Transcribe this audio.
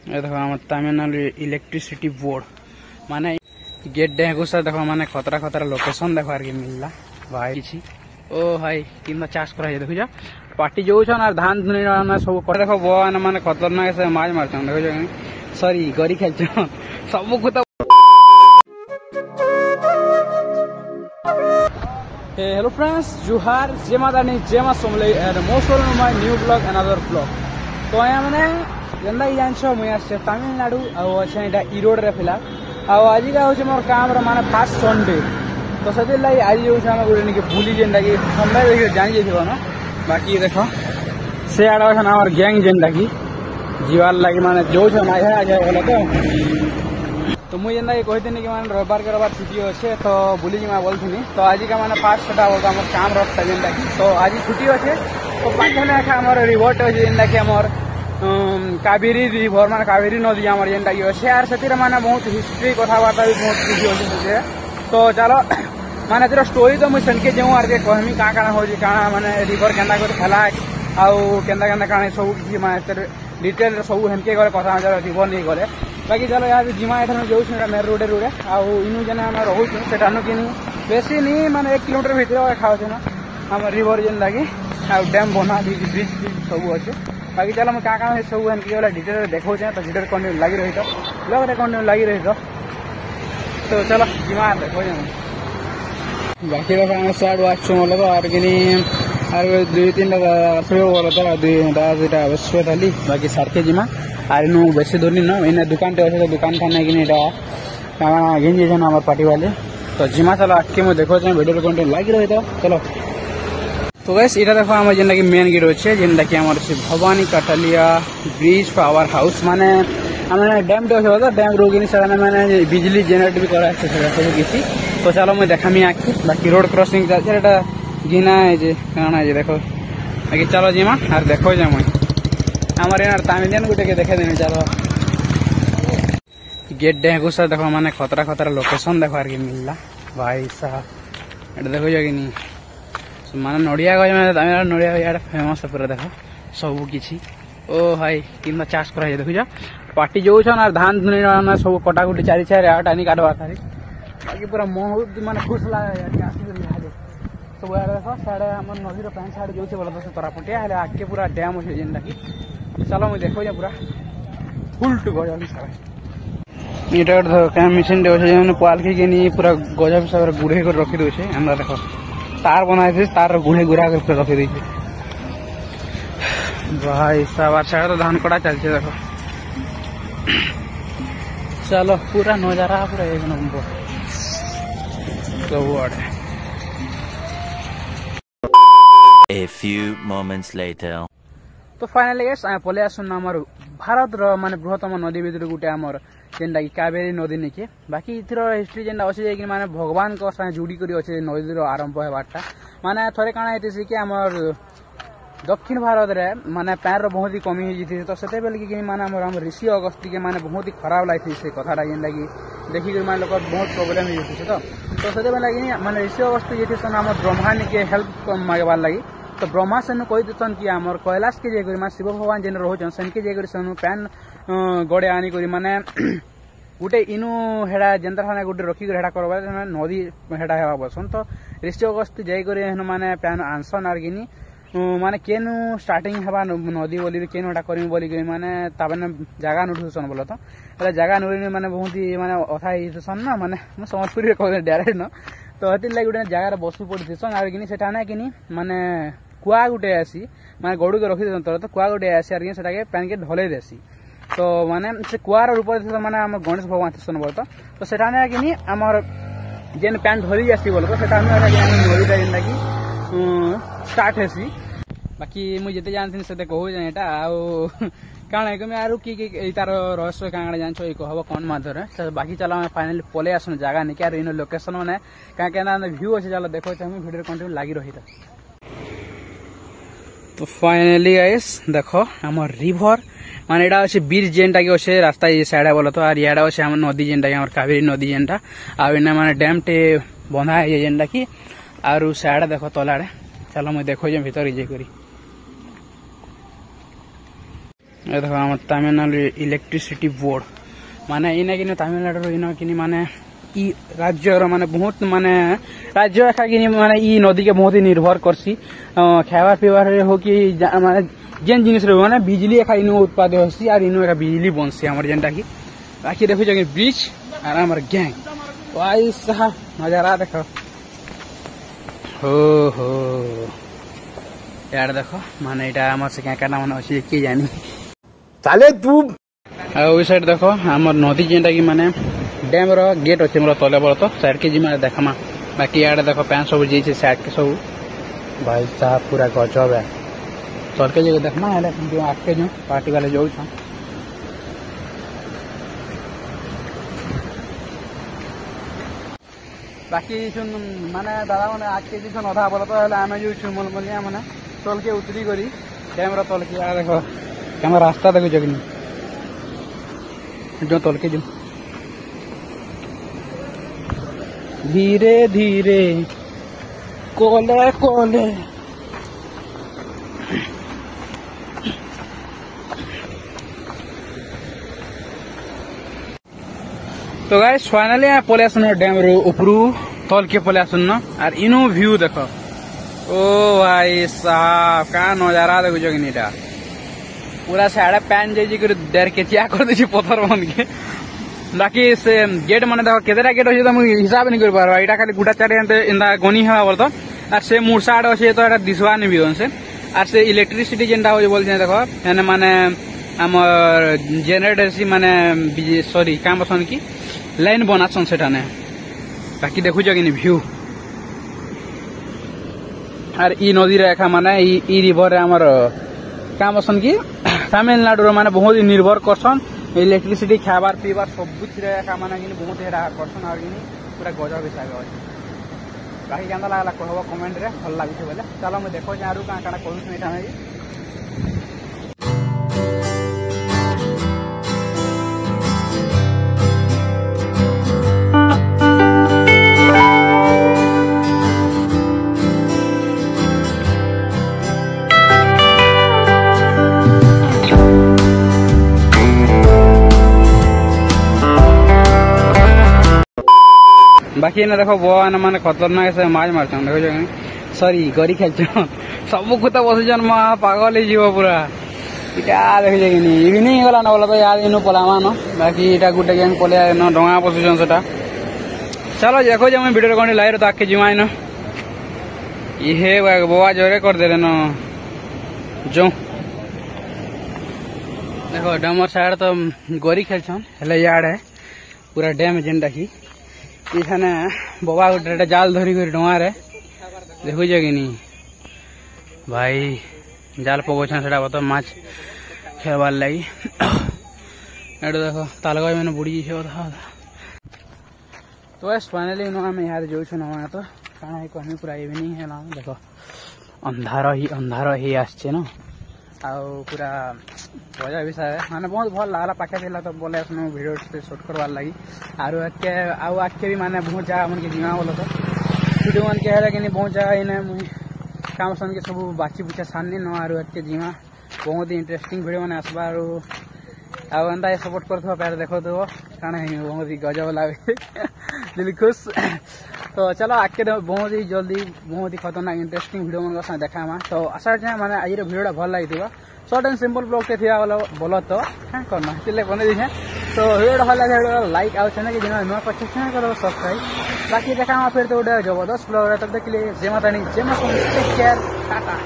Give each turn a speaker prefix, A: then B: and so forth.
A: ये देखो हम तमिलनाडु इलेक्ट्रिसिटी बोर्ड माने गेट डेगुस देखो माने खतरा खतरा लोकेशन देखो मिलला भाई छी ओ भाई कितना चाष करा देखो जा पार्टी जो छन और धान धुनी सब कर देखो बन माने खतरनाक से माज मारछन देखो जा सॉरी गरी खेल सब को तो हेलो फ्रेंड्स जुहार जय माता नी जय मा सोमले and most of my new blog another blog तो आया माने जेंदा ही जानछो मुई आसे तमिलनाडु आ अच्छा एटा इरोड रे फिला आ आज का होचे मोर काम रे माने फर्स्ट संडे तो सदे लाई आज होचे हम गुडे निके भूली जेंदा की संडे देखे जानि जेथिबो ना बाकी देखो से आडा छन हमर गैंग जेंदा की जीवाल लागि माने जो छन आया बोले तो मुझे जेंदा कहते कि माने रविवार के रविवार छुट्टी अच्छे तो बुली जी बोलथी तो आज का माने पाँच छटा बोलता हमारे काम रखता जेनटा की तो आज छुट्टी अच्छे तो पाँच जन आम रिभर्ट अच्छे जेनटा कि आमर कावेरी रिभर मान कावेरी नदी आम जेनटा कि अच्छे आर से माने बहुत हिस्ट्री कथबार्ता भी बहुत किसी अच्छे तो चलो माने तेरा स्टोरी तो मुझे सेनके जाऊँ आर कहमी क्या हो माने रिभर केन्दा कर खेला आउ केन्दा केन्दा काण सब किसी माने डिटेल सब हेनके गले कथा रिभर नहीं गले बाकी चलो यहाँ जिमा एठान जो मेन रोडे रोडे आउ इनु जेने आम रोचे सेठानु कि बेसी नहीं माने 1 किलोमीटर भितर खाओ ना आम रिभर जेन लगी डैम बना ब्रिज सब अच्छे बाकी चलो मैं क्या सब हेनके गला डिटेल देखो तो डिटेल कंटिन्यू लगी रही तो ब्लॉग कंटिन्यू लगी रही तो चलो जिमा देखो बाकी देखो आम साइड वाच मतलब और कि और 2-3 बोलो तो 2 अवश्य थाली बाकी सारखे जिमा आर नु बेसी दूर नहीं ना इन दुकान अच्छे तो दुकान था नहीं कि घिन जाए हमारे पार्टी वाले तो जिमा चलो आके मैं देखो वीडियो कंटेंट लगी रही तो चलो तो वैसे इटा देखो आम जेनटा कि मेन गेट अच्छे जेनटा कि भवानी काटालिया ब्रिज पावर हाउस माने डैम टे अच्छे तो डैम रोगी मैंने बिजली जेनेरेट भी कराए सब किसी तो चलो मैं देखामी आखि बाकी रोड क्रॉसिंग चलते घिना है कण है देखो बाकी चलो जिमा आर देखो जा मुई आमर यार तामिलियन गुटे के देखे देनी चलो गेट डेगुस देखो माने खतरा खतरा लोकेशन देखो मिलला भाई साहब एटा देखो जा कि माने नड़िया गज मैंने तमिलनाडु नड़िया गज फेमस पूरा देखो सब किसी ओ भाई कितना चाष करा देखो जा पार्टी जो छन और धान धुनी सब कटाकुटी 4 टानी काटवा थारी बाकी पूरा बहुत माने खुश लगा सब देखो साढ़े आम नदीर पैंट साइड जो बोला तो तरापटिया है आगे पूरा डैम अच्छे जेनटा कि चलो मुझे देखो पूरा फुल टू गजा सारा इटा क्या मेसीन अच्छे पालखी के नहीं पूरा गजा हिसाब से गुड़े कर रखी दे हमारा देखो तार बना तार गुड़े गुड़ा कर रखी दे भाई सब अच्छा तो धान कटा चलते देखो चलो पूरा नजारा पूरा 1 नंबर सब आड़े
B: A few moments later.
A: तो फाइनली गाइस आय पले आसन हमर भारत रो माने बृहत्तम नदी भितर गुटे हमर जेंडा कि कावेरी नदी निके बाकी इथरो हिस्ट्री जेंडा अछि जे कि माने भगवान को साथ जुड़ी करी अछि नदी रो आरंभ हेबाटा माने थरे काना हेतिसी कि हमर दक्षिण भारत रे माने पैर रो बहुत ही कमी हो जिथि तो सेते बेल कि माने हम ऋषि अगस्ती के माने बहुत ही खराब लाइथि से कथाटा जेंडा कि देखि कि माने लोग बहुत प्रॉब्लम हो जिथि तो सेते बेल कि माने ऋषि अगस्ती जेथि सन हमर ब्रह्मा के हेल्प मागबार लागि तो ब्रह्मा से कही देसन कि आमर कैलाश के जाकर शिव भगवान जेन रोचन सेनके जाकर से पैन गड़े आनी करी माने गोटे इनु हेड़ा जेंता गोटे रखिक हेड़ा करवा नदी हेड़ा हेबा बसन तो ऋषि अगस्त जाकर माने पैन आनसन आर गिनी माने केनु स्टार्टिंग हेबा नदी बोली केनु हेड़ा करमी बोली माने ताबने जगह नुठुसन बोल तो जगह नुरी माने बहुत ही माने अथा हिसन ना माने समझपुरी कह डायरेक्ट न तो हती लगे गोटे जगार बसु पड़ीसन आर गिनी सेटा ना कि माने कुआ गुटे आसी माने गड़ू के रखी देते तो कुआ गुटे आसी आर के पैन के ढले देसी तो माने से कुआर रूप माने आम गणेश भगवान सन बोलत तो सेटा ना कि आमर जेन पैन धरी आसी बोलत सेटा नदीटा जेनटा कि स्टार्ट हेसी बाकी मुझे जिते जानती से कहूँ एटा आउ काण है आर कि तार रहस्य क्या जान कहब कौन माध्यम बाकी चलो फाइनाली पले आसन जगह नहीं क्या इन लोकेशन मैंने क्या व्यू अच्छे चलो देखो वीडियो कंटिन्यू लगी रही तो फाइनाली गाइस देखो आम रिभर माने एटा अच्छे ब्रिज जेनटा कि अच्छे रास्ता ये साइड बोल तो आर याडा अच्छे आम नदी जेनटा कि कावेरी नदी जेनटा आने माने डैम टे बंधा है जेनटा कि आर साइड देखो तलाड़े चलो मुझे देखो भीतर जाकर ये देखो हम तमिलनाडु इलेक्ट्रिसिटी बोर्ड माने इन कि तमिलनाडु इन कि माने ई राज्य माने बहुत माने राज्य एका कि माने ई नदी के बहुत ही निर्भर करसी खावा पीबार हो कि माने जेन जिनिस रे माने बिजली एका इन उत्पादन होसी और इन एका बिजली बनसी हमर जेनटा की बाकी देखो जगे ब्रिज और हमर गैंग वाई साहब नजारा देखो हो यार देखो माने एटा हमर से क्या करना माने अछि की जानी
C: चले तू
A: ओई साइड देखो हमर नदी जेनटा की माने डैम रो गेट अछि मोर तले बड़ तो साइड के जिमा देखमा बाकी यार देखो पैन सब जे छै साइड के सब भाई साहब पूरा गजब है चल के जगह देखमा है जो आके जो पार्टी वाले जो छ बाकी सुन माने दादा माने आके जी सुन अधा बोल तो हला आमे जो छु मलमलिया माने चल के उतरी करी डैम रो तल के यार देखो कैमरा रास्ता देखो जगनी जो तल के जो धीरे धीरे कोले कोले तो गाइस फाइनली पले आसन डैम रो उपरू तल के पले आसन और इनो व्यू देखो ओ भाई साहब का नजारा देखो जगनीटा पूरा साढ़े पैन जाई कर डर के चिया कर दे पत्थर बन के बाकी से गेट माने देखो केतेटा गेट अछि त हिसाब नहीं कर पारबा एटा खाली गुटा चाटे इंदा गनी हवा बोल तो और से मुरसाड अछि तो एटा दिसवा नहीं बिगन से और से इलेक्ट्रिसिटी जेंटा हो बोल जे देखो एने माने हमर जनरेटर सी माने सॉरी काम बसन की लाइन बनासन सेटा ने बाकी देखु जगिनी व्यू और ई नदी रेखा माने ई रिवर हमर काम बसन की तमिलनाडु माने बहुत ही निर्भर करसन इलेक्ट्रिसिटी खाबार पीबार सब कुछ रेखा माने कि बहुत हेडा करसन और पूरा गजब हिसाब अछि बाकी केंदा लागला कहबो कमेंट रे भल लागुछ बोले चलो मैं देखो जारू का काना करू एटा में बाकी ना देखो बोन माने खतरनाक से माछ मारछन देखो जगनी सॉरी गरी खेलछन सब कुता बसजन मा पागल ही जीव पूरा इटा देखो जगनी इवनिंग होला न बोला तो यार इनो पलामा न बाकी इटा गुटे गैंग पले न डोंगा बसजन सेटा चलो देखो जे मैं वीडियो कोनी लाइर ताके जिमाइन इहे बोआ जोरे कर देले न जो देखो डमर साइड तो गरी खेलछन हेले याड है पूरा डैम जेंडा की इखाने बाबा गोटे जाल धरी कर डोंगा रे देखु जगिनी भाई जाल पकोछन सेटा बत माछ खेबार लगी एडो देखो तालगाय मैंने बुड़ी छे था तो बस फाइनली नो हम यार जो छु न तो काना है कहमी पूरा इवनिंग है ना देखो अंधार ही आछे न आउ पूरा मजा विषय माने बहुत भल लागला पाखे दिला तो बोले सुनो वीडियो शूट करवार लगी आरो आके भी माने बहुत जगह मन के जीवा बोलो तो वीडियो मन के है कि बहुत जगह इने काम सन के सब बाची बुचा सामने न आरो आके जीवा बहुत ही इंटरेस्टिंग वीडियो माने आसबा आरो अंदा सपोर्ट करथो पैर देखो तो काना है बहुत ही गजब लागे दिल खुश तो चलो आके बहुत ही जल्दी बहुत ही खतरनाक इंटरेस्टिंग वीडियो मन देखा तो आशा है माने आज वीडियो भल लगी शॉर्ट एंड सिंपल ब्लॉग टे थिया बोलो तो क्या करना इसलिए बने दी तो वीडियो भल लगे लाइक आउ चैनल के नुआ पक्ष चैनल करो सब्सक्राइब बाकी देखा फिर तो जबरदस्त ब्लॉग तब तक के लिए जय माता दी जय माता टेक केयर टाटा।